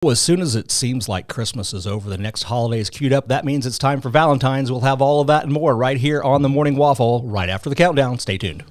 Well, as soon as it seems like Christmas is over, the next holiday is queued up. That means it's time for Valentine's. We'll have all of that and more right here on the Morning Waffle, right after the countdown. Stay tuned.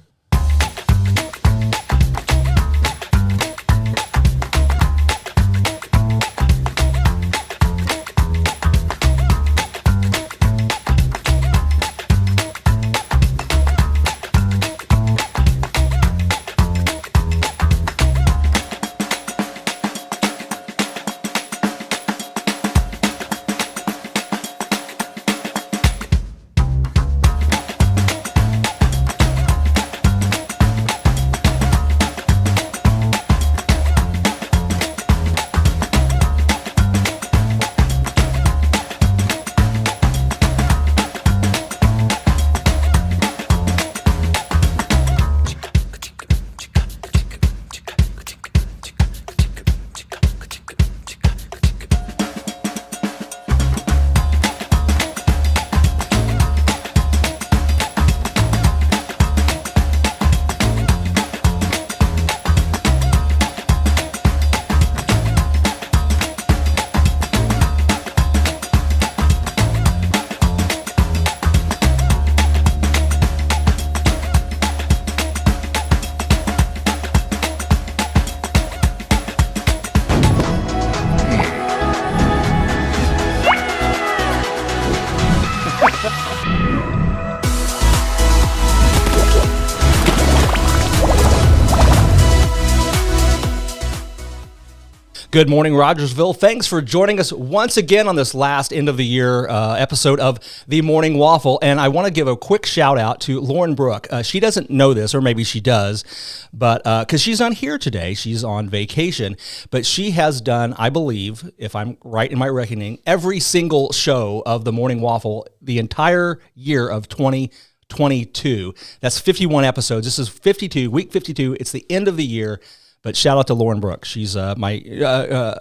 Good morning, Rogersville. Thanks for joining us once again on this last end of the year episode of the Morning Waffle. And I want to give a quick shout out to Lauren Brooke. She doesn't know this, or maybe she does, but because she's not here today, she's on vacation. But she has done, I believe, if I'm right in my reckoning, every single show of the Morning Waffle the entire year of 2022. That's 51 episodes. This is 52, week 52. It's the end of the year. But shout out to Lauren Brooks. She's my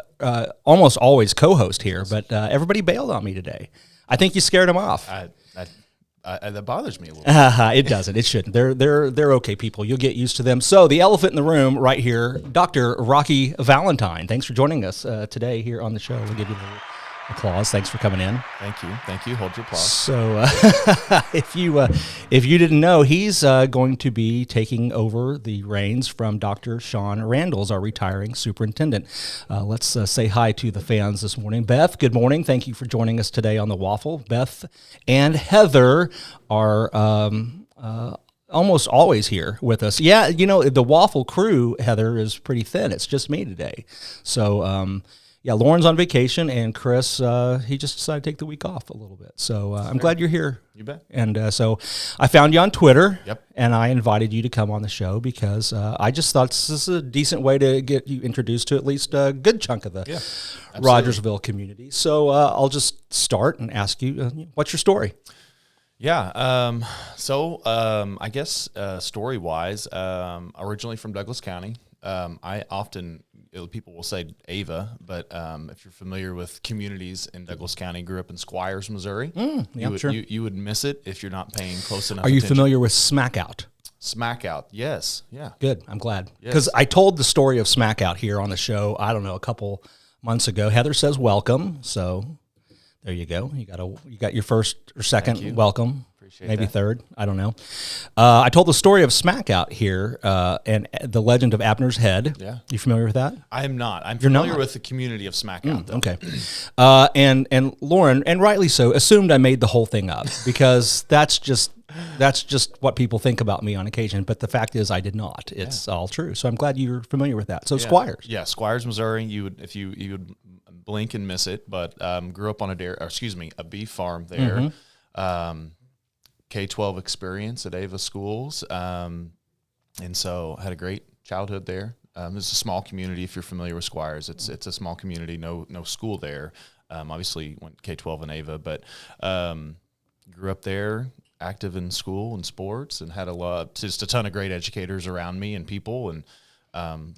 almost always co-host here, but everybody bailed on me today. I think you scared them off. That bothers me a little bit. It doesn't. It shouldn't. They're okay people. You'll get used to them. So the elephant in the room right here, Dr. Rocky Valentine. Thanks for joining us today here on the show. We'll give you a little applause. Thanks for coming in. Thank you. Hold your applause. So if you didn't know, he's going to be taking over the reins from Dr. Sean Randall's, our retiring superintendent. Let's say hi to the fans this morning. Beth, good morning. Thank you for joining us today on the Waffle. Beth and Heather are almost always here with us. Yeah, you know, the Waffle crew, Heather, is pretty thin. It's just me today. So, yeah, Lauren's on vacation, and Chris, he just decided to take the week off a little bit. So I'm glad you're here. You bet. And so I found you on Twitter, Yep. And I invited you to come on the show because I just thought this is a decent way to get you introduced to at least a good chunk of the Rogersville community. So I'll just start and ask you, what's your story? Yeah. I guess story-wise, originally from Douglas County. I often people will say Ava, but if you're familiar with communities in Douglas County, grew up in Squires, Missouri. You would miss it if you're not paying close enough. Are you attention. familiar with Smack Out? Smack Out, yes, yeah. Good, I'm glad. Yes. Because I told the story of Smack Out here on the show, I don't know, a couple months ago. Heather says welcome, so there you go. You got your first or second welcome. Maybe that. Third. I don't know. I told the story of Smack Out here and the legend of Abner's Head. Yeah. You familiar with that? I am not. I'm familiar with the community of Smack Out, though. Okay. And Lauren, and rightly so, assumed I made the whole thing up because that's just what people think about me on occasion. But the fact is, I did not. It's all true. So I'm glad you're familiar with that. So Squires. Yeah, Squires, Missouri. You would blink and miss it, but grew up on a beef farm there. K-12 experience at Ava schools, and so had a great childhood there. It's a small community. If you're familiar with Squires, it's a small community. No school there. Obviously went K-12 and Ava, but grew up there, active in school and sports, and had just a ton of great educators around me and people, and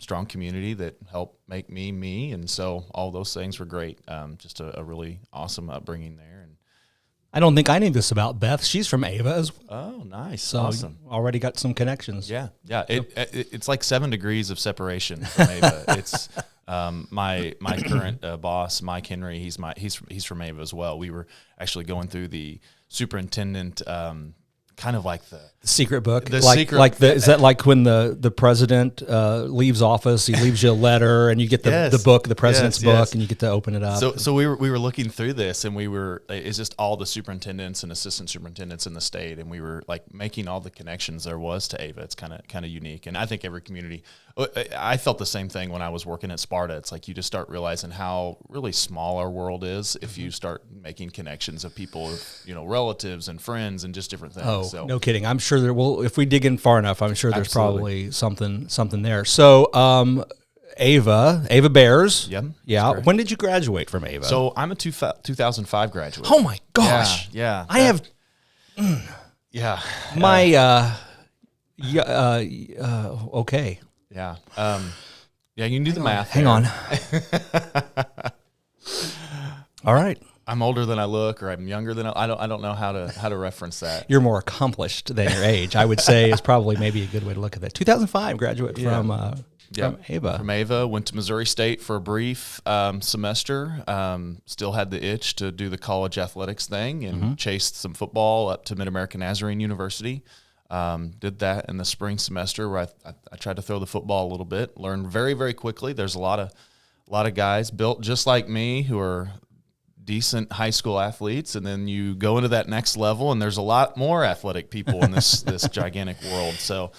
strong community that helped make me. And so all those things were great. Just a really awesome upbringing there. And I don't think I knew this about Beth. She's from Ava as well. Oh, nice. So awesome. Already got some connections. Yeah. It's like 7 degrees of separation from Ava. My current boss, Mike Henry, he's from Ava as well. We were actually going through the superintendent, kind of like the secret book. Secret. Is that like when the president leaves office, he leaves you a letter, and you get the book, the president's book, and you get to open it up. So we were looking through this, and it's just all the superintendents and assistant superintendents in the state, and we were like making all the connections there was to Ava. It's kind of unique, and I think every community. I felt the same thing when I was working at Sparta. It's like you just start realizing how really small our world is if you start making connections of people, relatives and friends and just different things. Oh, so. No kidding. I'm sure there will. If we dig in far enough, I'm sure there's probably something there. So, Ava Bears. Yep. Yeah. When did you graduate from Ava? So I'm a 2005 graduate. Oh my gosh. Yeah. I have. Yeah. My. Okay. Yeah. Yeah. You can do the math. Hang on. All right. I'm older than I look, or I'm younger than I don't know how to reference that. You're more accomplished than your age, I would say, is probably maybe a good way to look at that. 2005 graduate from Ava. From Ava, went to Missouri State for a brief semester. Still had the itch to do the college athletics thing, and chased some football up to Mid-American Nazarene University. Did that in the spring semester, where I tried to throw the football a little bit. Learned very, very quickly. There's a lot of guys built just like me who are decent high school athletes, and then you go into that next level, and there's a lot more athletic people in this gigantic world. So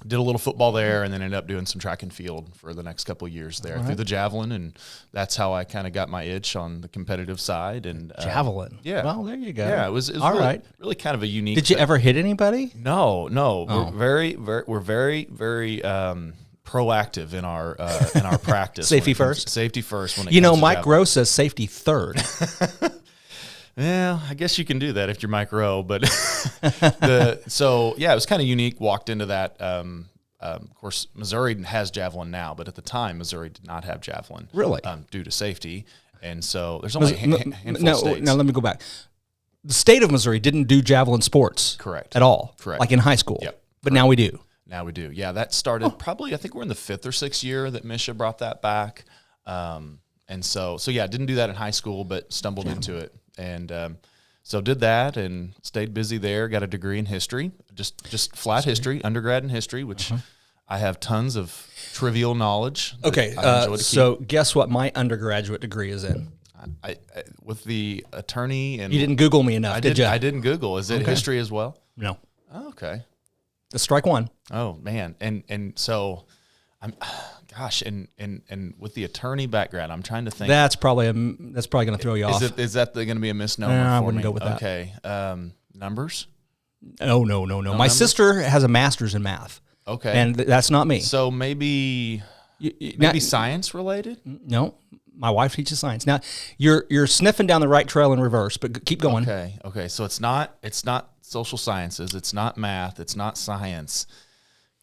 did a little football there, and then ended up doing some track and field for the next couple of years there. Through the javelin, and that's how I kind of got my itch on the competitive side. And javelin. Yeah. Well, there you go. Yeah, it was all really, right. really kind of a unique Did you ever hit anybody? No. Oh. We're very proactive in our practice. Safety first. Safety first. When it comes to Mike javelin. Gross says safety third. Yeah, I guess you can do that if you're Mike Rowe, but it was kind of unique. Walked into that. Of course, Missouri has javelin now, but at the time, Missouri did not have javelin. Really? Due to safety, and so there's only a handful of states. Now let me go back. The state of Missouri didn't do javelin sports. Correct. At all. Correct. Like in high school. Yep. But now we do. Now we do. Yeah, that started probably, I think we're in the 5th or 6th year that Misha brought that back. And so didn't do that in high school, but stumbled into it. And so did that and stayed busy there, got a degree in history, just flat history, undergrad in history, which I have tons of trivial knowledge. Okay, so guess what my undergraduate degree is in? I with the attorney. And you didn't Google me enough, did you? I didn't Google. Is it history as well? No. Oh, okay. Strike one. Oh man, and so I'm, gosh, and with the attorney background, I'm trying to think. That's probably going to throw you off. Is that going to be a misnomer? I for wouldn't me? go with that. Okay, numbers. No. My numbers? sister has a master's in math. Okay, and that's not me. So maybe science related. No, my wife teaches science. Now you're sniffing down the right trail in reverse, but keep going. Okay. So it's not social sciences. It's not math. It's not science.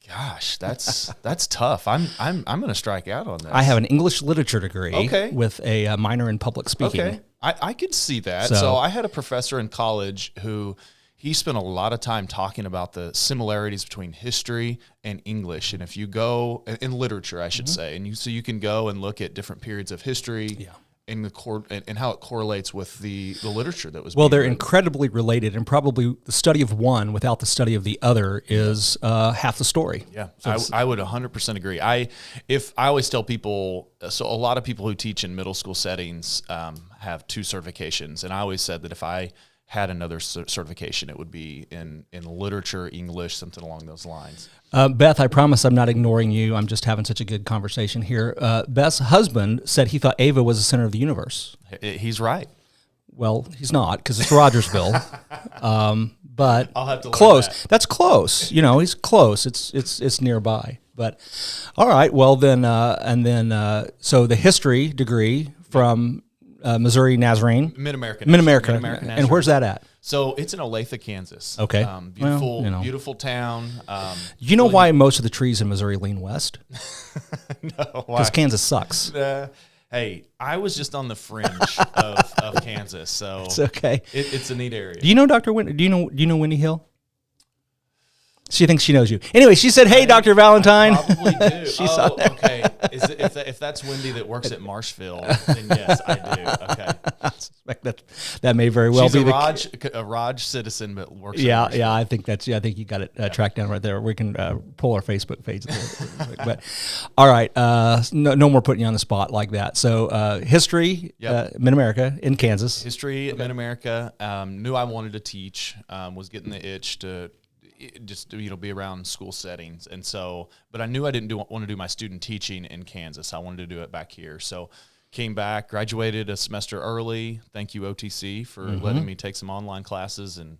Gosh, that's tough. I'm going to strike out on this. I have an English literature degree with a minor in public speaking. Okay, I could see that. So I had a professor in college who he spent a lot of time talking about the similarities between history and English, and if you go in literature, I should say, and you can go and look at different periods of history. And how it correlates with the literature that was. Well, they're written. incredibly related, and probably the study of one without the study of the other is half the story. Yeah, so I would 100% agree. I always tell people, so a lot of people who teach in middle school settings have 2 certifications, and I always said that if I had another certification, it would be in literature, English, something along those lines. Beth, I promise I'm not ignoring you. I'm just having such a good conversation here. Beth's husband said he thought Ava was the center of the universe. He's right. Well, he's not, because it's Rogersville. But I'll have to learn close. that. That's close. He's close. It's nearby. But all right. Well, then so the history degree from Missouri Nazarene. Mid-American. And where's that at? So it's in Olathe, Kansas. Okay. Beautiful town. You know why most of the trees in Missouri lean west? No, why? Because Kansas sucks. Hey, I was just on the fringe of Kansas, so it's okay. It's a neat area. Do you know Dr. Do you know Winnie Hill? She thinks she knows you. Anyway, she said, "Hey, Dr. Valentine." Probably do. She's on there. Okay. If that's Wendy that works at Marshfield, then yes, I do. Okay. I suspect that may very well She's be a ROG citizen, but works. Yeah, at yeah, I think I think you got it tracked down right there. We can pull our Facebook page. But all right, no more putting you on the spot like that. So history, Mid-America in Kansas. History, Mid-America. Knew I wanted to teach. Was getting the itch to just be around school settings, and so. But I knew I didn't want to do my student teaching in Kansas. I wanted to do it back here. So came back, graduated a semester early. Thank you, OTC, for letting me take some online classes and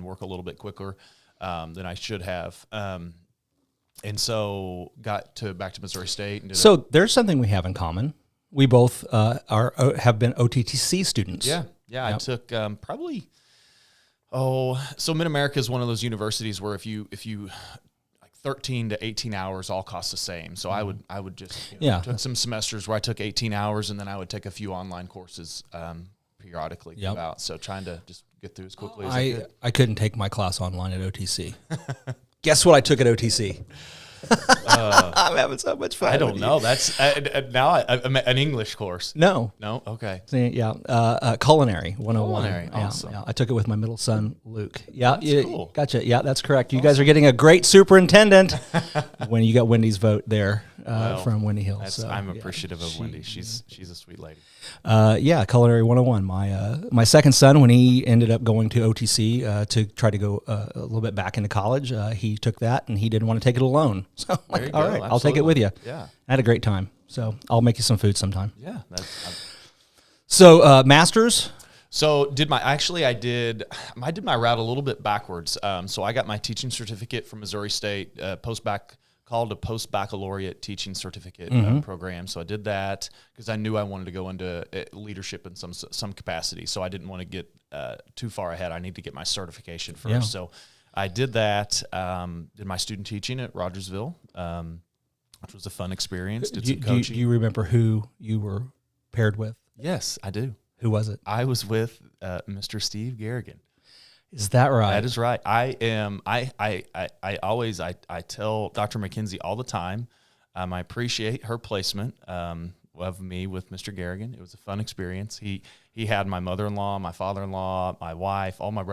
work a little bit quicker than I should have. And so got back to Missouri State. And so there's something we have in common. We both have been OTTC students. Yeah. Yep. I took probably. So Mid-America is one of those universities where if you 13 to 18 hours all cost the same. So I would just took some semesters where I took 18 hours and then I would take a few online courses periodically throughout. So trying to just get through as quickly as I could. I couldn't take my class online at OTC. Guess what I took at OTC? I'm having so much fun. I don't know. That's now an English course. No. Okay. Culinary 101. Culinary. Awesome. I took it with my middle son, Luke. Yeah. That's cool. Gotcha. Yeah, that's correct. You guys are getting a great superintendent when you got Wendy's vote there from Wendy Hill. I'm appreciative of Wendy. She's a sweet lady. Culinary 101. My second son, when he ended up going to OTC to try to go a little bit back into college, he took that and he didn't want to take it alone. So I'm like, all right, I'll take it with you. Yeah. I had a great time. So I'll make you some food sometime. Yeah. So masters. So I did my route a little bit backwards. So I got my teaching certificate from Missouri State, called a post-baccalaureate teaching certificate program. So I did that because I knew I wanted to go into leadership in some capacity. So I didn't want to get too far ahead. I need to get my certification first. Yeah. So I did that, did my student teaching at Rogersville, which was a fun experience. Did some coaching. Do you remember who you were paired with? Yes, I do. Who was it? I was with Mr. Steve Garrigan. Is that right? That is right. I tell Dr. McKenzie all the time, I appreciate her placement of me with Mr. Garrigan. It was a fun experience. He had my mother-in-law, my father-in-law, my wife, all my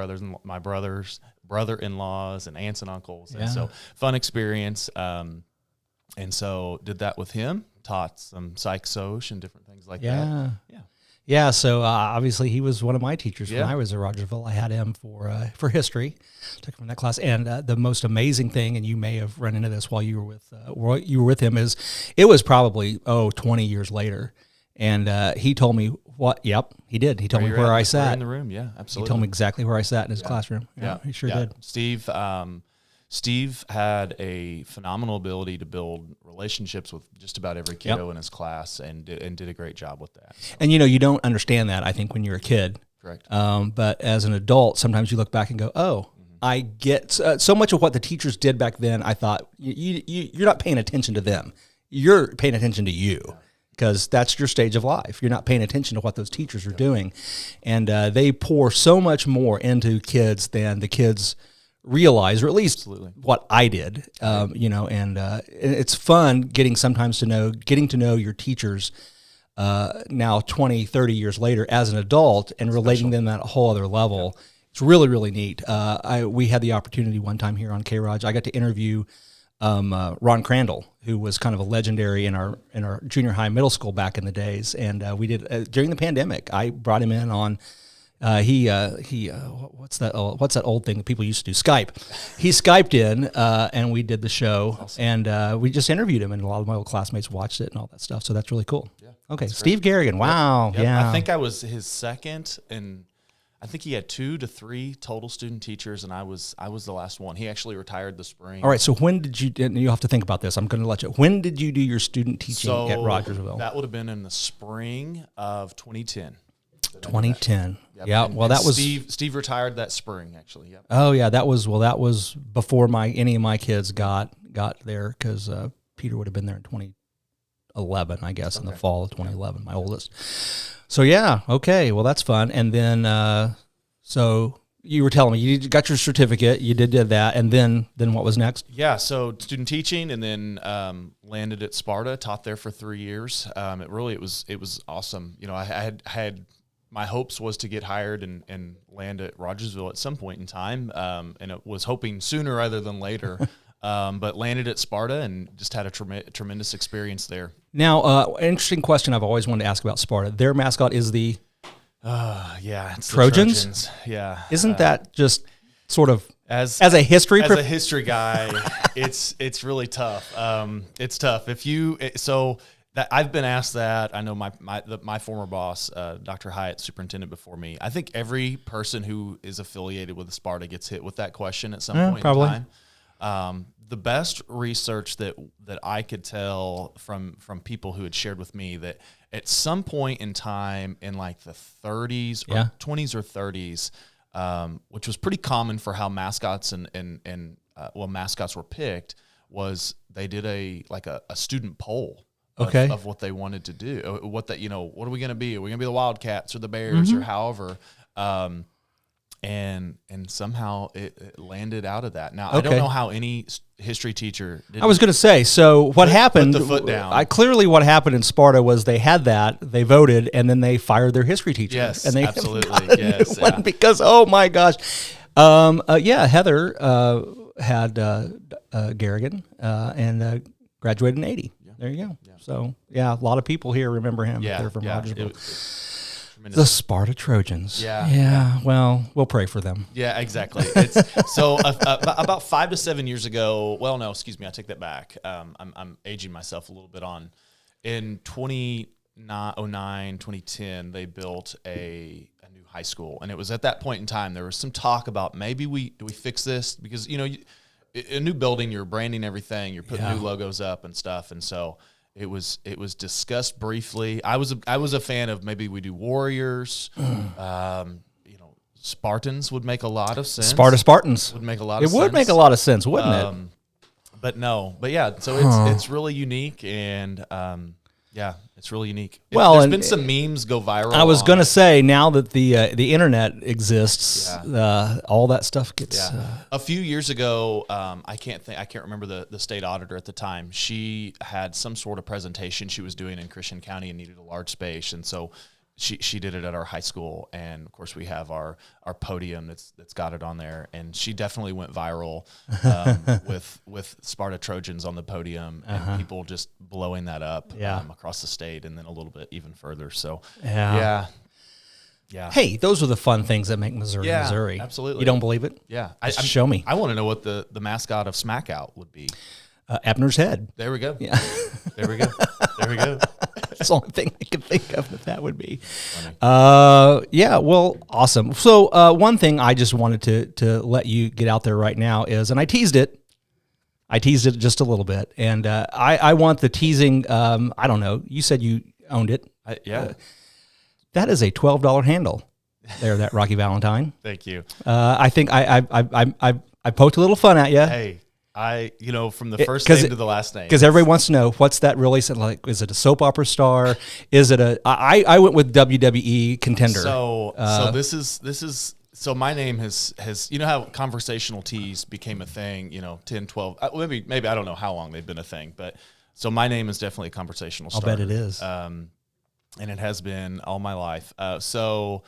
brother-in-laws and aunts and uncles. Yeah. And so fun experience. And so did that with him, taught some psych soc and different things like that. Yeah. Yeah, so obviously he was one of my teachers when I was at Rogersville. I had him for history, took him from that class. And the most amazing thing, and you may have run into this while you were with him, is it was probably 20 years later, and he told me what. Yep, he did. He told me where I sat in the room. Yeah, absolutely. He told me exactly where I sat in his classroom. Yeah, he sure did. Steve had a phenomenal ability to build relationships with just about every kiddo in his class and did a great job with that. So. And, you don't understand that, I think, when you're a kid. Correct. But as an adult, sometimes you look back and go, I get so much of what the teachers did back then. I thought, you're not paying attention to them. You're paying attention to you because that's your stage of life. You're not paying attention to what those teachers are doing. And they pour so much more into kids than the kids realize, or at least what I did, and it's fun getting to know your teachers now 20, 30 years later as an adult and relating them at a whole other level. Yeah. It's really, really neat. We had the opportunity one time here on K-ROG. I got to interview Ron Crandall, who was kind of a legendary in our junior high, middle school back in the days. And we did during the pandemic. I brought him in on what's that old thing that people used to do? Skype. He Skyped in, and we did the show, awesome. And we just interviewed him, and a lot of my old classmates watched it and all that stuff. So that's really cool. Yeah, okay, Steve Garrigan. Wow. Yep. Yeah. I think I was his second, and I think he had 2 to 3 total student teachers, and I was the last one. He actually retired this spring. All right. So when did you? And you have to think about this. I'm going to let you. When did you do your student teaching at Rogersville? That would have been in the spring of 2010. 2010. Yep. Yeah. Well, that was Steve retired that spring, actually. Yep. Oh yeah, that was before any of my kids got there, because Peter would have been there in 2011, I guess, in the fall of 2011, my oldest. So yeah, okay, well that's fun. And then so you were telling me you got your certificate, you did that, and then what was next? Yeah, so student teaching, and then landed at Sparta, taught there for 3 years. It was awesome. You know, I had my hopes was to get hired and land at Rogersville at some point in time, and it was hoping sooner rather than later. But landed at Sparta and just had a tremendous experience there. Now, interesting question I've always wanted to ask about Sparta. Their mascot is the it's Trojans? The Trojans. Yeah. Isn't that just sort of as a history as a history guy, it's really tough. It's tough I've been asked that. I know my former boss, Dr. Hyatt, superintendent before me. I think every person who is affiliated with Sparta gets hit with that question at some point probably. in time. The best research that I could tell from people who had shared with me that at some point in time in like the 30s or 20s or 30s, which was pretty common for how mascots mascots were picked, was they did a student poll of what they wanted to do, what are we going to be? Are we going to be the Wildcats or the Bears or however? And somehow it landed out of that. Now, I don't know how any history teacher did. I was going to say, so what happened, put the foot down. Clearly what happened in Sparta was they had that, they voted, and then they fired their history teacher. Yes, and they absolutely. Yes, yeah. Because, oh my gosh. Heather had Garrigan and graduated in 80. Yeah. There you go. Yeah. So, a lot of people here remember him. They're from Rogersville. The Sparta Trojans. Yeah. Well, we'll pray for them. Yeah, exactly. So about 5 to 7 years ago. Well, no, excuse me. I take that back. I'm aging myself a little bit on. In 2009, 2010, they built a new high school, and it was at that point in time there was some talk about maybe do we fix this, because a new building, you're branding everything, you're putting new logos up and stuff, and so. It was discussed briefly. I was a fan of maybe we do Warriors. Spartans would make a lot of sense. Spartans would make a lot of sense. It would make a lot of sense, wouldn't it? But no. But yeah, so it's really unique, and it's really unique. There's been some memes go viral. I was going to say, now that the internet exists, all that stuff gets. A few years ago, I can't remember the state auditor at the time. She had some sort of presentation she was doing in Christian County and needed a large space, and so she did it at our high school. And of course, we have our podium that's got it on there, and she definitely went viral with Sparta Trojans on the podium and people just blowing that up across the state, and then a little bit even further. So yeah. Hey, those are the fun things that make Missouri Missouri. Absolutely. You don't believe it? Yeah. Show me. I want to know what the mascot of Smack Out would be. Abner's head. There we go. Yeah. There we go. That's the only thing I can think of that would be. Well, awesome. So one thing I just wanted to let you get out there right now is, and I teased it just a little bit, and I want the teasing. I don't know. You said you owned it. That is a $12 handle there, that Rocky Valentine. Thank you. I think I poked a little fun at you. Hey. From the first name to the last name. Because everybody wants to know, what's that really? Like, is it a soap opera star? Is it I went with WWE contender. So my name has how conversational teas became a thing, 10, 12, maybe I don't know how long they've been a thing, but so my name is definitely a conversational starter. I'll bet it is. And it has been all my life. So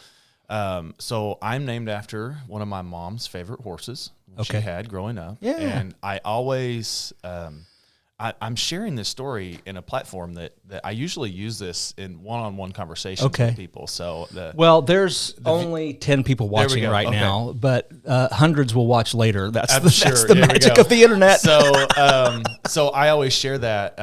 I'm named after one of my mom's favorite horses she had growing up. Yeah. And I always, I'm sharing this story in a platform that I usually use this in one-on-one conversations with people. So there's only 10 people watching right now, but hundreds will watch later. That's the magic of the internet. So I always share that.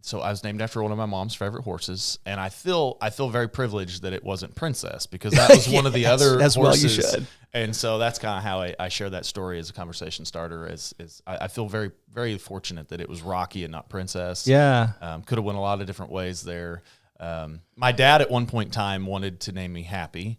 So I was named after one of my mom's favorite horses, and I feel very privileged that it wasn't Princess, because that was one of the other horses. Well, you should. And so that's kind of how I share that story as a conversation starter. I feel very, very fortunate that it was Rocky and not Princess. Yeah. Could have went a lot of different ways there. My dad at one point in time wanted to name me Happy.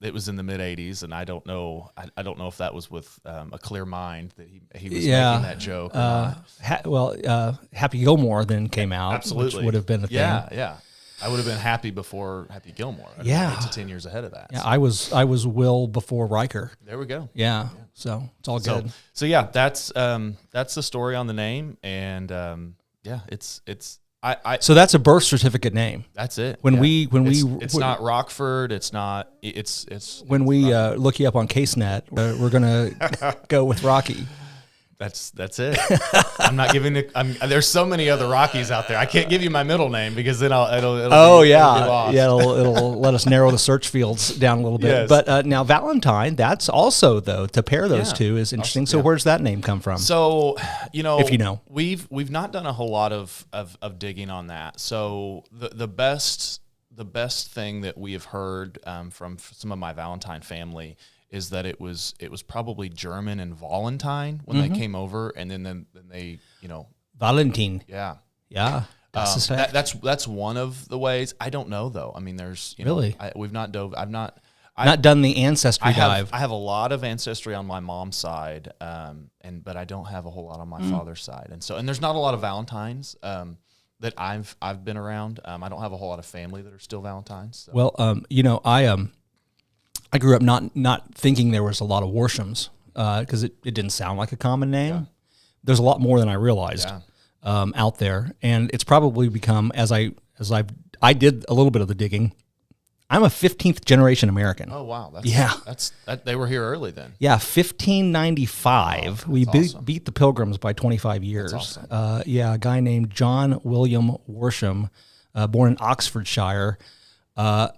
It was in the mid '80s, and I don't know if that was with a clear mind that he was making that joke. Or not. Happy Gilmore then came out, absolutely, which would have been the thing. Yeah. I would have been Happy before Happy Gilmore. I'd Yeah. been 8 to 10 years ahead of that. Yeah, I was Will before Riker. There we go. Yeah, so it's all good. So yeah, that's the story on the name, and yeah, it's So that's a birth certificate name. that's it. When Yeah. we it's not Rockford. It's not. It's when we look you up on CaseNet, we're gonna go with Rocky. That's it. I'm not giving it. There's so many other Rockies out there. I can't give you my middle name because then it'll Oh be, yeah, it'll be lost. yeah. It'll let us narrow the search fields down a little bit. Yes. But now Valentine, that's also though to pair those Yeah. two is interesting. Also, So yeah. where's that name come from? So, If you know. we've not done a whole lot of digging on that. So the best thing that we have heard from some of my Valentine family is that it was probably German and Valentine when they came over, and then they Valentine. yeah. Yeah. That's one of the ways. I don't know though. I mean, there's Really? We've not dove. I've not. Not done the ancestry dive. I have a lot of ancestry on my mom's side, but I don't have a whole lot on my father's side, and there's not a lot of Valentines that I've been around. I don't have a whole lot of family that are still Valentines. So. Well, I grew up not thinking there was a lot of Worshams because it didn't sound like a common name. Yeah. There's a lot more than I realized out there, and it's probably become as I did a little bit of the digging. I'm a 15th generation American. Oh wow, they were here early then. Yeah, 1595. We awesome. beat the Pilgrims by 25 years. That's awesome. Yeah, a guy named John William Worsham, born in Oxfordshire. I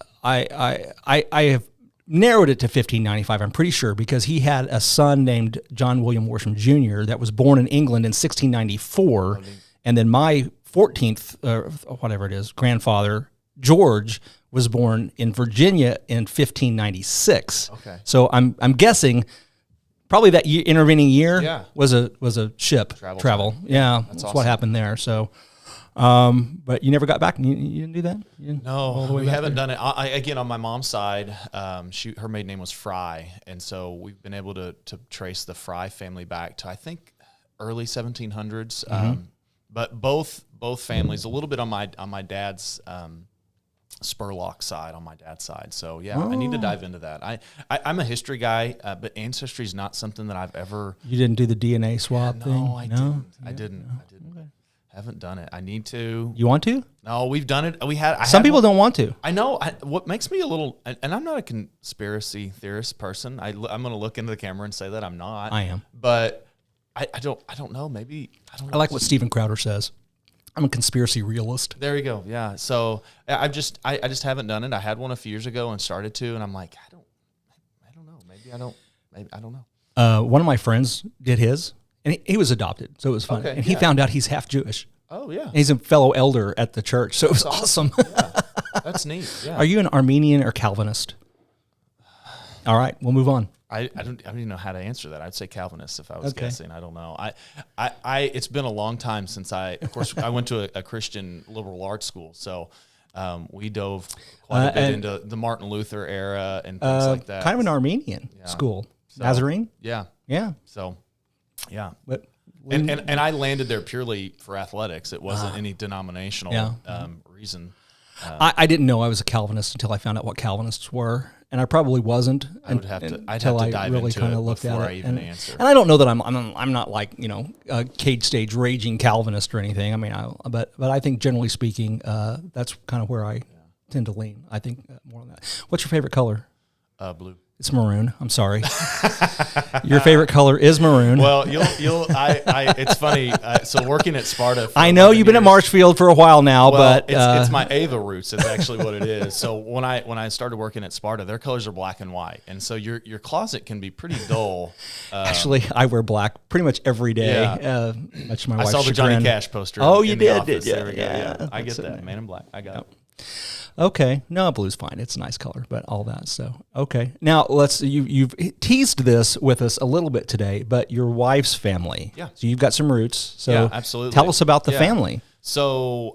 have narrowed it to 1595, I'm pretty sure, because he had a son named John William Worsham Jr. that was born in England in 1694, and then my 14th, whatever it is, grandfather, George, was born in Virginia in 1596. Okay. So I'm guessing probably that intervening year Yeah. was a ship travel. time. Yeah, that's awesome. what happened there. So, but you never got back. You didn't do that. You didn't all the No, way we back haven't there? done it. Again, on my mom's side, her maiden name was Fry, and so we've been able to trace the Fry family back to I think early 1700s. But both families, a little bit on my dad's Spurlock side, on my dad's side. So yeah, I need to dive into that. I'm a history guy, but ancestry is not something that I've ever. You didn't do the DNA swab thing? No, I didn't. I didn't. Okay. Haven't done it. I need to. You want to? No, we've done it. Some people don't want to. I know. What makes me a little, and I'm not a conspiracy theorist person. I'm going to look into the camera and say that I'm not. I am. But I don't know. Maybe I don't know. I like what Steven Crowder says. I'm a conspiracy realist. There you go. Yeah. So I just haven't done it. I had one a few years ago and started to, and I'm like, I don't know. Maybe I don't know. One of my friends did his, and he was adopted, so it was fun. Okay, and he found out he's half Jewish. Oh yeah. And he's a fellow elder at the church, so it was awesome. Yeah. That's neat. Yeah. Are you an Armenian or Calvinist? All right, we'll move on. I don't even know how to answer that. I'd say Calvinist if I was Okay. guessing. I don't know. It's been a long time since I went to a Christian liberal arts school, so we dove quite a bit into the Martin Luther era and things like that. Kind of an Armenian school. Nazarene? Yeah. Yeah. So, yeah. But And I landed there purely for athletics. It wasn't any denominational reason. I didn't know I was a Calvinist until I found out what Calvinists were, and I probably wasn't. I'd have to dive into kind it of looked before at I it. even And, answer. and I don't know that I'm not like a cage stage raging Calvinist or anything. I mean, but I think generally speaking, that's kind of where I tend to lean. I think more on that. What's your favorite color? Blue. It's maroon. I'm sorry. Your favorite color is maroon. Well, it's funny. So working at Sparta. For I know 11 you've been at years- Marshfield for a while now, Well, but it's my Ava roots is actually what it is. So when I started working at Sparta, their colors are black and white, and so your closet can be pretty dull. actually, I wear black pretty much every day. Yeah. Much to my I wife's saw the Johnny chagrin. Cash poster. Oh, in you the did, office. did you? There we go. Yeah, I get that's in that. there. Man in black. I got it. Okay, no, blue's fine. It's a nice color, but all that. So okay, now you've teased this with us a little bit today, but your wife's family. Yeah. So you've got some roots. So Yeah, absolutely. Tell us about the Yeah. family. So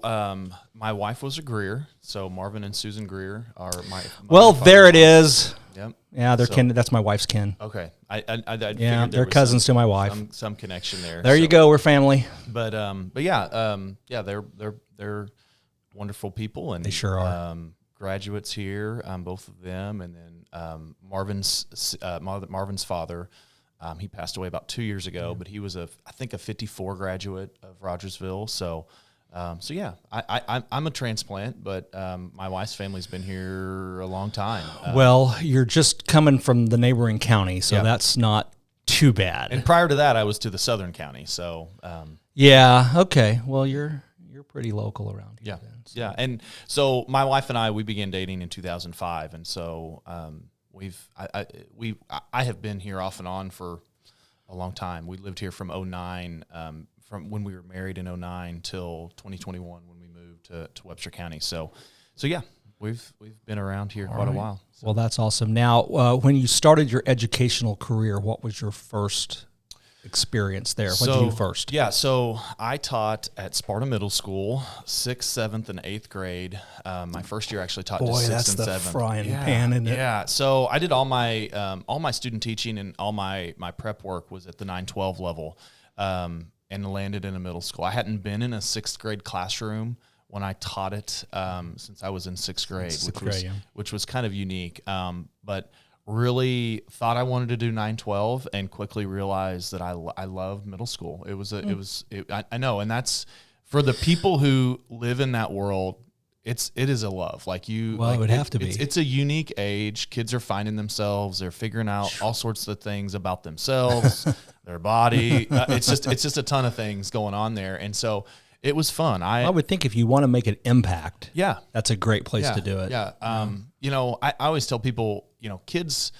my wife was a Greer. So Marvin and Susan Greer are my Well, father. there it is. Yep. Yeah, they're So- kin. That's my wife's kin. Okay. I Yeah, figured there they're was cousins to my wife. some connection there. There you So- go. We're family. But yeah, they're wonderful people, and they sure are. Graduates here, both of them, and then Marvin's father. He passed away about 2 years ago, but he was I think a 54 graduate of Rogersville. So yeah, I'm a transplant, but my wife's family's been here a long time. Well, you're just coming from the neighboring county, so that's not too bad. And prior to that, I was to the southern county. So yeah, okay. Well, you're pretty local around here. Yeah, then, so. yeah. And so my wife and we began dating in 2005, and so I have been here off and on for a long time. We lived here from 2009, from when we were married in 2009 till 2021 when we moved to Webster County. So yeah, we've been around here quite a while. So. Well, that's awesome. Now, when you started your educational career, what was your first experience there? What did you do first? Yeah, so I taught at Sparta Middle School, 6th, 7th, and 8th grade. My first year actually taught to 6th and 7th. Boy, that's the frying pan, isn't it? Yeah, so I did all my student teaching and all my prep work was at the 9-12 level, and landed in a middle school. I hadn't been in a 6th grade classroom when I taught it since I was in 6th grade, which was kind of unique. But really thought I wanted to do 9-12 and quickly realized that I love middle school. I know. And that's for the people who live in that world. It is a love. It would have to be. It's a unique age. Kids are finding themselves. They're figuring out all sorts of things about themselves, their body. It's just a ton of things going on there. And so it was fun. I would think if you want to make an impact, that's a great place to do it. Yeah. I always tell people, kids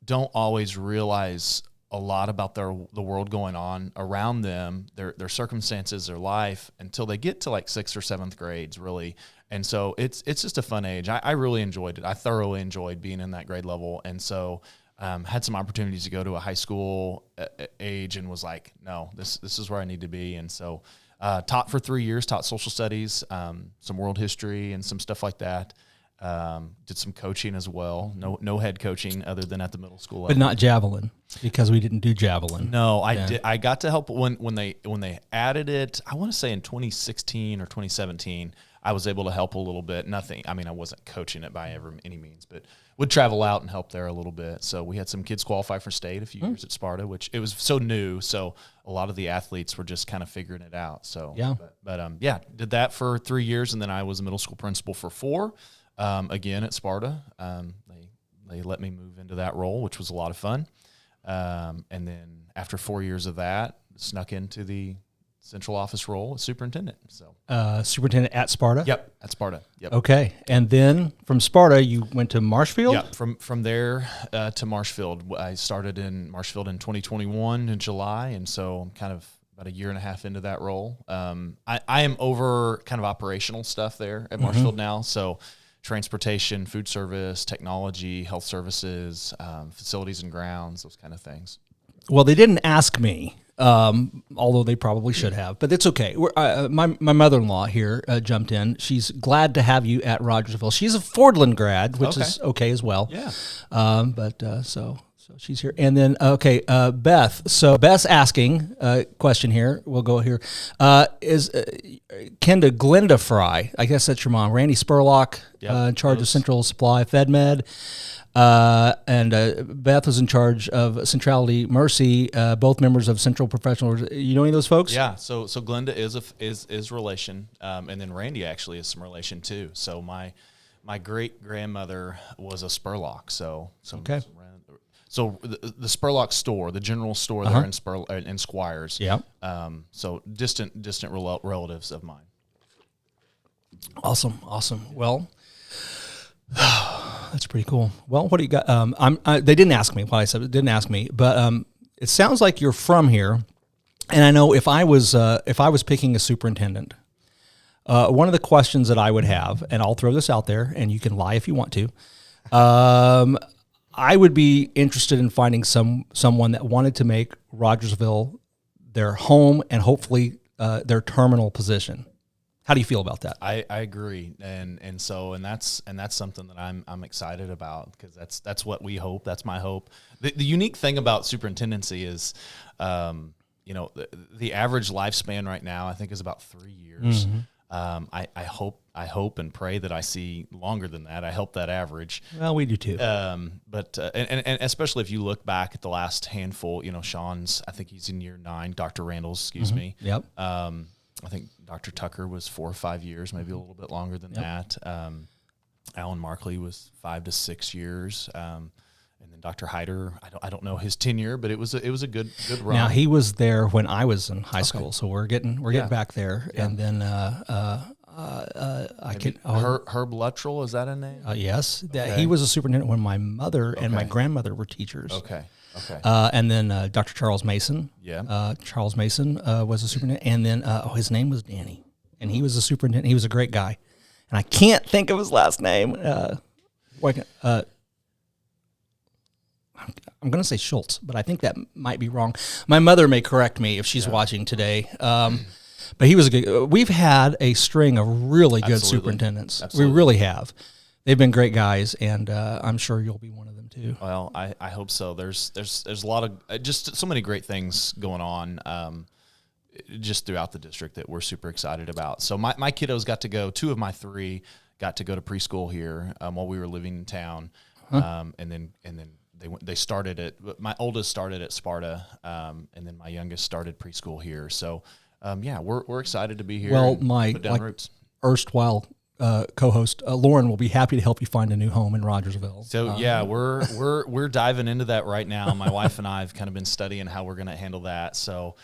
don't always realize a lot about the world going on around them, their circumstances, their life, until they get to like 6th or 7th grades, really. And so it's just a fun age. I really enjoyed it. I thoroughly enjoyed being in that grade level. And so had some opportunities to go to a high school age and was like, no, this is where I need to be. And so taught for 3 years, taught social studies, some world history and some stuff like that. Did some coaching as well. No head coaching other than at the middle school level. But not javelin, because we didn't do javelin. No, I did. I got to help when they added it. I want to say in 2016 or 2017, I was able to help a little bit. Nothing. I mean, I wasn't coaching it by any means, but would travel out and help there a little bit. So we had some kids qualify for state a few years at Sparta, which it was so new. So a lot of the athletes were just kind of figuring it out. So did that for 3 years, and then I was a middle school principal for 4. Again at Sparta. They let me move into that role, which was a lot of fun. And then after 4 years of that, snuck into the central office role as superintendent. So superintendent at Sparta? Yep, at Sparta. Yep. Okay. And then from Sparta, you went to Marshfield? Yeah, from there to Marshfield. I started in Marshfield in 2021 in July, and so I'm kind of about a year and a half into that role. I am over kind of operational stuff there at Marshfield now, so transportation, food service, technology, health services, facilities and grounds, those kind of things. Well, they didn't ask me, although they probably should have, but it's okay. My mother-in-law here jumped in. She's glad to have you at Rogersville. She's a Fordland grad, which is okay as well. Yeah. So she's here. And then, Beth. So Beth's asking a question here. We'll go here. Is Kenda Glenda Fry, I guess that's your mom, Randy Spurlock, in charge of Central Supply FedMed. And Beth was in charge of Centrality Mercy, both members of Central Professional. You know any of those folks? Yeah. So Glenda is relation, and then Randy actually is some relation too. So my great grandmother was a Spurlock. So okay. So the Spurlock store, the general store there in Squires. Yeah. So distant relatives of mine. Awesome. Well, that's pretty cool. Well, what do you got? They didn't ask me what I said. It didn't ask me, but it sounds like you're from here. And I know if I was picking a superintendent, one of the questions that I would have, and I'll throw this out there, and you can lie if you want to. I would be interested in finding someone that wanted to make Rogersville their home and hopefully their terminal position. How do you feel about that? I agree, and that's something that I'm excited about, because that's what we hope. That's my hope. The unique thing about superintendency is, the average lifespan right now I think is about 3 years. I I hope and pray that I see longer than that. I help that average. Well, we do too. But especially if you look back at the last handful, Sean's, I think he's in year 9. Dr. Randall's, excuse me. Yep. I think Dr. Tucker was 4 or 5 years, maybe a little bit longer than that. Alan Markley was 5 to 6 years. And then Dr. Hyder, I don't know his tenure, but it was a good run. Now he was there when I was in high school, so we're getting back there. Yeah. And then Herb Luttrell, is that a name? yes, he was a superintendent when my mother and my grandmother were teachers. Okay. And then Dr. Charles Mason. Yeah. Charles Mason was a superintendent, and then his name was Danny, and he was a superintendent. He was a great guy, and I can't think of his last name. I'm going to say Schultz, but I think that might be wrong. My mother may correct me if she's watching today. But he was a good. We've had a string of really good superintendents. Absolutely. We really have. They've been great guys, and I'm sure you'll be one of them too. Well, I hope so. There's a lot of just so many great things going on just throughout the district that we're super excited about. So my kiddos got to go. 2 of my 3 got to go to preschool here while we were living in town, and then they started at, my oldest started at Sparta, and then my youngest started preschool here. So, we're excited to be here. Well, my roots. Erstwhile co-host Lauren will be happy to help you find a new home in Rogersville. So we're diving into that right now. My wife and I have kind of been studying how we're going to handle that. So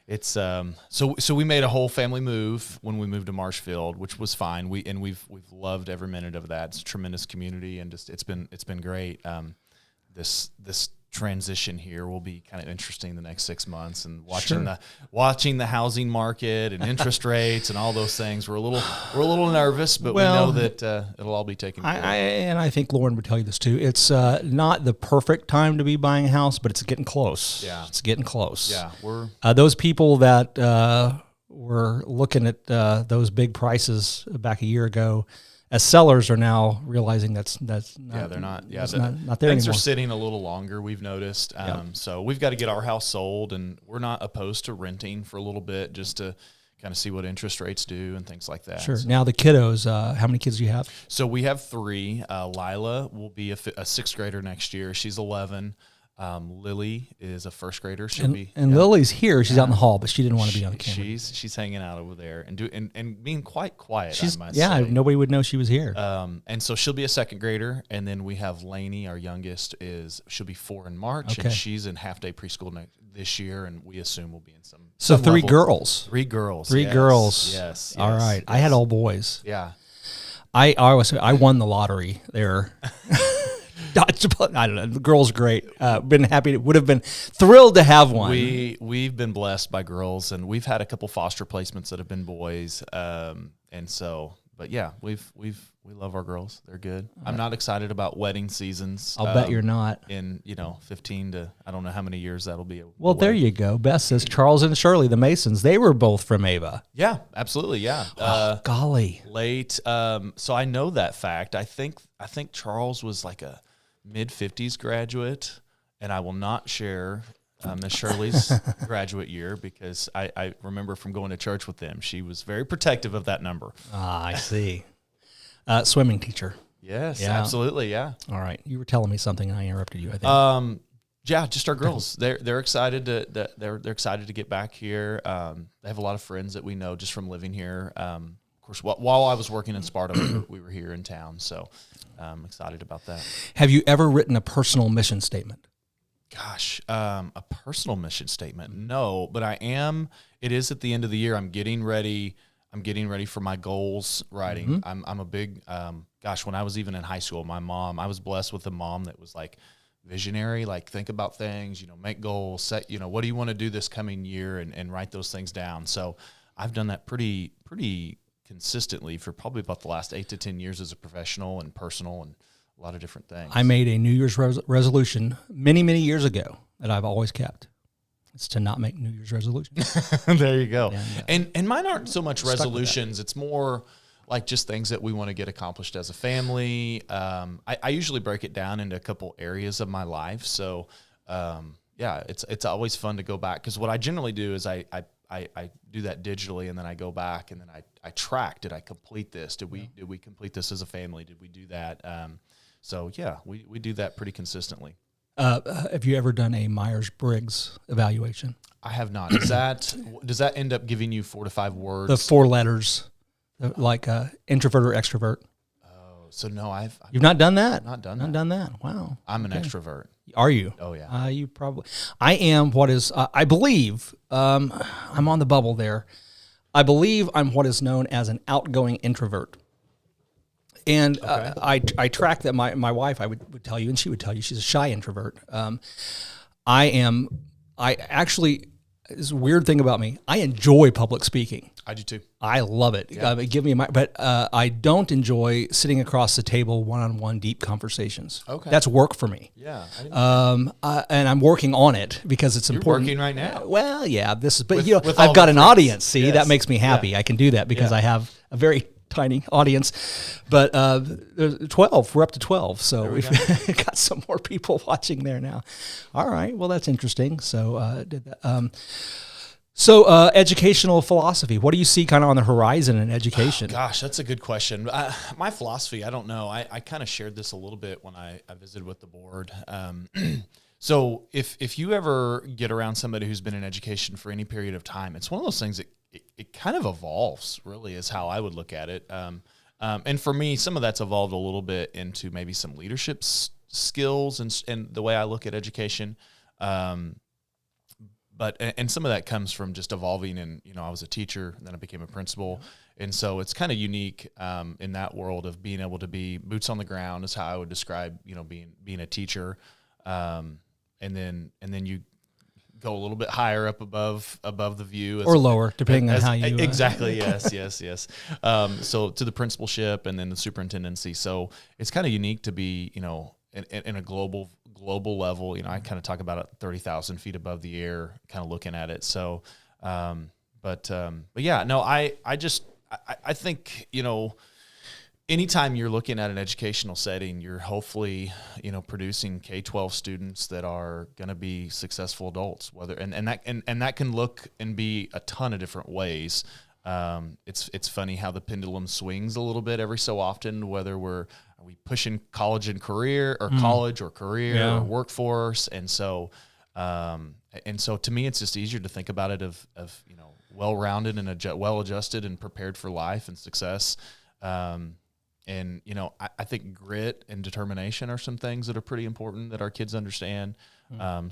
it's so we made a whole family move when we moved to Marshfield, which was fine. We've loved every minute of that. It's a tremendous community, and just it's been great. This transition here will be kind of interesting the next 6 months, and watching the housing market and interest rates and all those things. We're a little nervous, but we know that it'll all be taken care of. And I think Lauren would tell you this too. It's not the perfect time to be buying a house, but it's getting close. Yeah, it's getting close. Yeah, we're those people that were looking at those big prices back a year ago. As sellers are now realizing that's not, they're not. Yeah, not there things anymore. are sitting a little longer. We've noticed. So we've got to get our house sold, and we're not opposed to renting for a little bit just to kind of see what interest rates do and things like that. Sure. So, now the kiddos, how many kids do you have? So we have 3. Lila will be a 6th grader next year. She's 11. Lily is a 1st grader. And Lily's here. She's out in the hall, but she didn't want to be on the camera. She's hanging out over there and being quite quiet. Nobody would know she was here. And so she'll be a 2nd grader, and then we have Lainey, our youngest, she'll be 4 in March, and she's in half-day preschool this year, and we assume we'll be in some. So some 3 level. girls. 3 girls. 3 girls. Yes. All right. Yes. I had all boys. Yeah. I won the lottery there. I don't know. The girl's great. Been happy. Would have been thrilled to have one. We've been blessed by girls, and we've had a couple foster placements that have been boys. But yeah, we love our girls. They're good. I'm not excited about wedding seasons. I'll bet you're not. In 15 to I don't know how many years that'll be. Well, there you go. Beth says Charles and Shirley, the Masons, they were both from Ava. Yeah, absolutely. Yeah. Golly. Late. So I know that fact. I think Charles was like a mid-50s graduate, and I will not share Miss Shirley's graduate year because I remember from going to church with them, she was very protective of that number. Ah, I see. Swimming teacher. Yes, absolutely, yeah. All right, you were telling me something, and I interrupted you. I think. Yeah, just our girls. They're excited they're excited to get back here. They have a lot of friends that we know just from living here. Of course, while I was working in Sparta, we were here in town, so I'm excited about that. Have you ever written a personal mission statement? Gosh, a personal mission statement? No, but I am. It is at the end of the year. I'm getting ready for my goals writing. Mm-hmm. I'm a big. When I was even in high school, I was blessed with a mom that was like visionary, like think about things, make goals, set, what do you want to do this coming year, and write those things down. So I've done that pretty consistently for probably about the last 8 to 10 years as a professional and personal and a lot of different things. I made a New Year's resolution many, many years ago that I've always kept. It's to not make New Year's resolutions. There you go. And mine aren't so much resolutions. It's more like just things that we want to get accomplished as a family. I usually break it down into a couple areas of my life. So, it's always fun to go back because what I generally do is I I do that digitally, and then I go back and then I track, did I complete this? Did we complete this as a family? Did we do that? So yeah, we do that pretty consistently. Have you ever done a Myers-Briggs evaluation? I have not. Does that end up giving you 4 to 5 words? The 4 letters, like introvert or extrovert. Oh, so no, You've not done that? Not done Not that. done that. Wow. I'm an extrovert. Are you? Oh yeah. You probably. I am what is. I believe. I'm on the bubble there. I believe I'm what is known as an outgoing introvert. And I track that. My wife, I would tell you, and she would tell you, she's a shy introvert. I actually, this weird thing about me, I enjoy public speaking. I do too. I love it. Yeah. Give me but I don't enjoy sitting across the table one-on-one deep conversations. Okay. That's work for me. Yeah. And I'm working on it because it's important. You're working right now. Well, yeah, With I've all got the an friends. audience. See, Yes. that makes me happy. Yeah. I can do that because Yeah. I have a very tiny audience. But there's 12, we're up to 12. So we've got some more people watching there now. All right. Well, that's interesting. So did that. So educational philosophy, what do you see kind of on the horizon in education? Gosh, that's a good question. My philosophy, I don't know. I kind of shared this a little bit when I visited with the board. So if you ever get around somebody who's been in education for any period of time, it's one of those things that it kind of evolves, really, is how I would look at it. And for me, some of that's evolved a little bit into maybe some leadership skills and the way I look at education. But some of that comes from just evolving, and I was a teacher, and then I became a principal, and so it's kind of unique in that world of being able to be boots on the ground is how I would describe being a teacher, and then you go a little bit higher up above the view, or lower, depending on how you exactly. Yes. So to the principalship and then the superintendency. So it's kind of unique to be in a global level. I kind of talk about it 30,000 feet above the air, kind of looking at it. So, but yeah, no, I think, anytime you're looking at an educational setting, you're hopefully, producing K-12 students that are going to be successful adults, and that can look and be a ton of different ways. It's funny how the pendulum swings a little bit every so often, whether are we pushing college and career, or college or career or workforce. And so to me, it's just easier to think about it of well-rounded and well-adjusted and prepared for life and success. And I think grit and determination are some things that are pretty important that our kids understand. That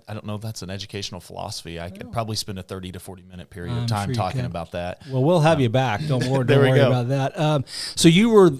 I don't know if that's an educational philosophy. I could probably spend a 30 to 40 minute period of time talking about that. Well, we'll have you back. Don't worry, There we go. about that. So you were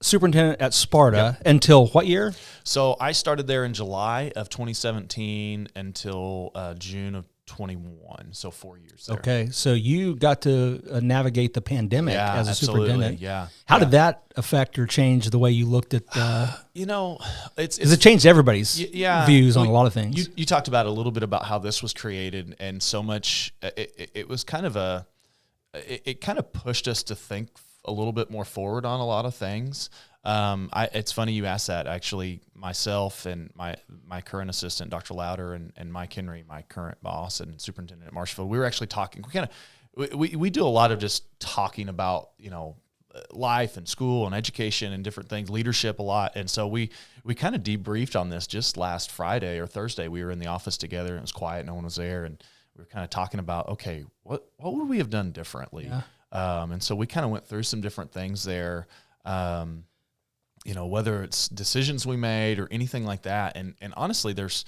superintendent at Sparta until what year? So I started there in July of 2017 until June of 21. So 4 years there. Okay, so you got to navigate the pandemic as a superintendent. Yeah. How did that affect or change the way you looked at? Because it changed everypushed views on a lot of things. You talked about a little bit about how this was created, and so much. It was kind of it kind of pushed us to think a little bit more forward on a lot of things. It's funny you asked that. Actually, myself and my current assistant, Dr. Louder, and Mike Henry, my current boss and superintendent at Marshfield, we were actually talking. We do a lot of just talking about life and school and education and different things, leadership a lot. And so we kind of debriefed on this just last Friday or Thursday. We were in the office together, and it was quiet, no one was there, and we were kind of talking about, okay, what would we have done differently? Yeah. And so we kind of went through some different things there. Whether it's decisions we made or anything like that. And honestly, there's,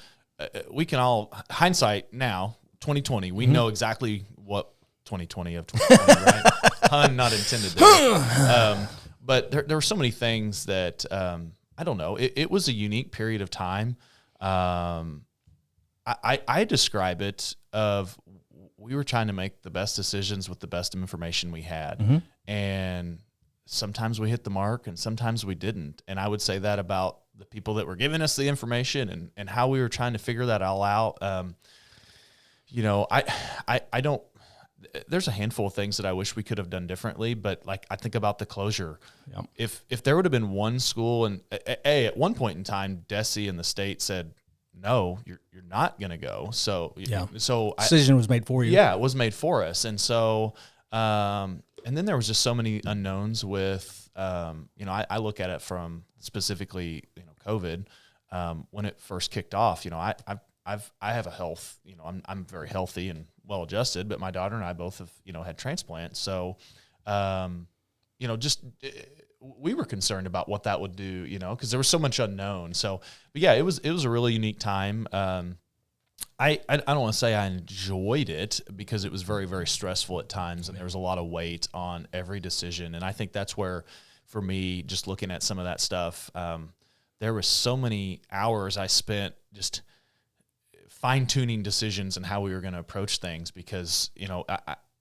we can all, hindsight now, 2020, we know exactly what 2020 of 2020, right? Pun not intended there. But there were so many things that, I don't know, it was a unique period of time. I describe it of, we were trying to make the best decisions with the best information we had. And sometimes we hit the mark and sometimes we didn't. And I would say that about the people that were giving us the information and how we were trying to figure that all out. I don't, there's a handful of things that I wish we could have done differently, but like, I think about the closure. Yep. If there would have been one school, and at one point in time, DESE and the state said, no, you're not going to go. So, Decision was made for you. Yeah, it was made for us. And so, and then there was just so many unknowns with, I look at it from specifically, COVID, when it first kicked off. I have a health, I'm very healthy and well adjusted, but my daughter and I both have, had transplants. So, we were concerned about what that would do, because there was so much unknown. So, but yeah, it was a really unique time. I don't want to say I enjoyed it, because it was very, very stressful at times, and there was a lot of weight on every decision. And I think that's where, for me, just looking at some of that stuff, there was so many hours I spent just fine-tuning decisions and how we were going to approach things, because,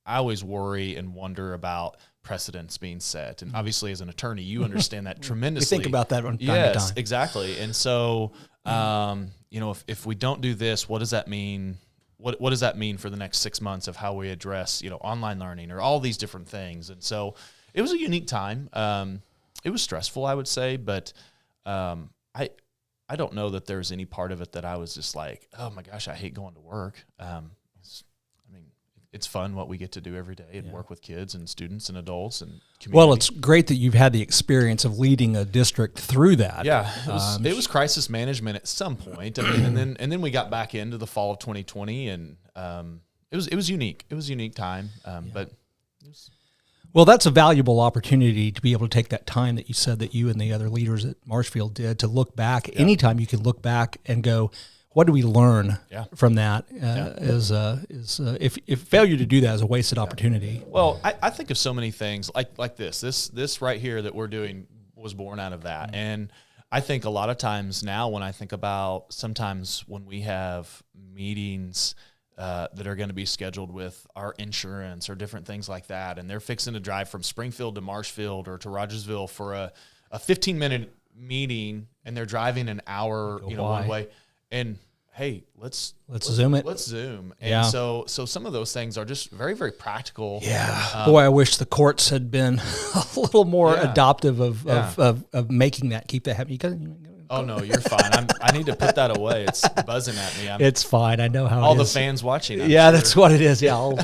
I always worry and wonder about precedents being set. And obviously, as an attorney, you understand that tremendously. We think about that from time to Yes, time. exactly. And so, if we don't do this, what does that mean? What does that mean for the next 6 months of how we address, online learning or all these different things? And so it was a unique time. It was stressful, I would say, but I don't know that there's any part of it that I was just like, oh my gosh, I hate going to work. It's fun what we get to do every day and work with kids and students and adults and community. Well, it's great that you've had the experience of leading a district through that. Yeah, it was crisis management at some point. And then we got back into the fall of 2020, and it was unique. It was a unique time, but it was. Well, that's a valuable opportunity to be able to take that time that you said that you and the other leaders at Marshfield did to look back. Yeah. Anytime you can look back and go, what do we learn from that? If failure to do that is a wasted opportunity. Well, I think of so many things like this right here that we're doing was born out of that. And I think a lot of times now when I think about sometimes when we have meetings that are going to be scheduled with our insurance or different things like that, and they're fixing to drive from Springfield to Marshfield or to Rogersville for a 15-minute meeting, and they're driving an hour, one way. And hey, let's Zoom it. Let's Zoom. And so some of those things are just very, very practical. Yeah. Boy, I wish the courts had been a little more adoptive of making that, keep that happening. Oh no, you're fine. I need to put that away. It's buzzing at me. It's fine. I know how all it is. The fans watching. That's what it is. Yeah, I'll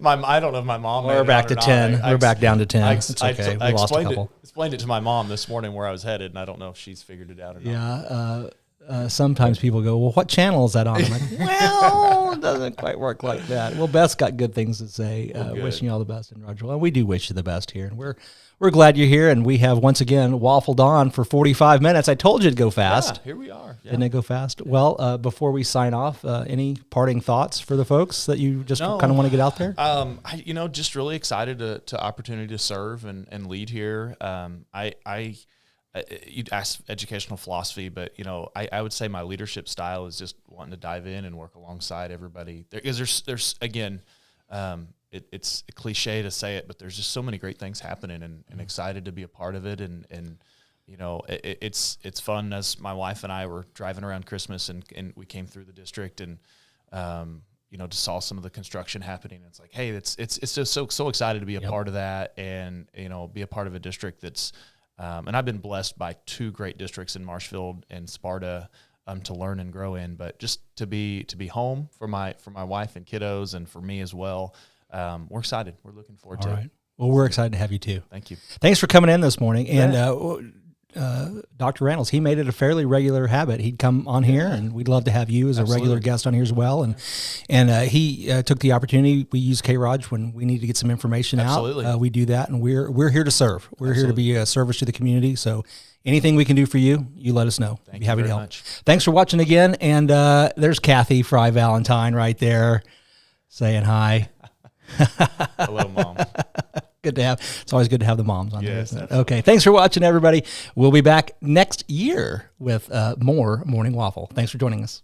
I don't know if my mom. We're back to 10. We're back down to 10. It's okay. We lost a couple. Explained it to my mom this morning where I was headed, and I don't know if she's figured it out or not. Yeah. Sometimes people go, well, what channel is that on? I'm like, well, it doesn't quite work like that. Well, Beth's got good things to say. Wishing you all the best in Rogersville. And we do wish you the best here. And we're glad you're here. And we have, once again, waffled on for 45 minutes. I told you it'd go fast. Yeah, here we are. Yeah. Didn't it go fast? Yeah. Well, before we sign off, any parting thoughts for the folks that you just kind of want to get out there? Just really excited to opportunity to serve and lead here. You'd ask educational philosophy, but I would say my leadership style is just wanting to dive in and work alongside everybody. There's again, it's a cliche to say it, but there's just so many great things happening, and excited to be a part of it. And it's fun. As my wife and I were driving around Christmas, and we came through the district, and just saw some of the construction happening. It's like, hey, it's just so excited to be a part of that, and be a part of a district that's. And I've been blessed by two great districts in Marshfield and Sparta to learn and grow in. But just to be home for my wife and kiddos, and for me as well, we're excited. We're looking forward to it. Well, we're excited to have you too. Thank you. Thanks for coming in this morning. And Dr. Reynolds, he made it a fairly regular habit. He'd come on here, and we'd love to have you as a regular guest on here as well. And he took the opportunity. We use K-ROG when we need to get some information out. We do that, and we're here to serve. We're here to be a service to the community. So anything we can do for you, you let us know. Thank you very much. Thanks for watching again. And there's Kathy Fry Valentine right there saying hi. Hello, Mom. Good to have. It's always good to have the moms on there, isn't it? Okay. Thanks for watching, everybody. We'll be back next year with more Morning Waffle. Thanks for joining us.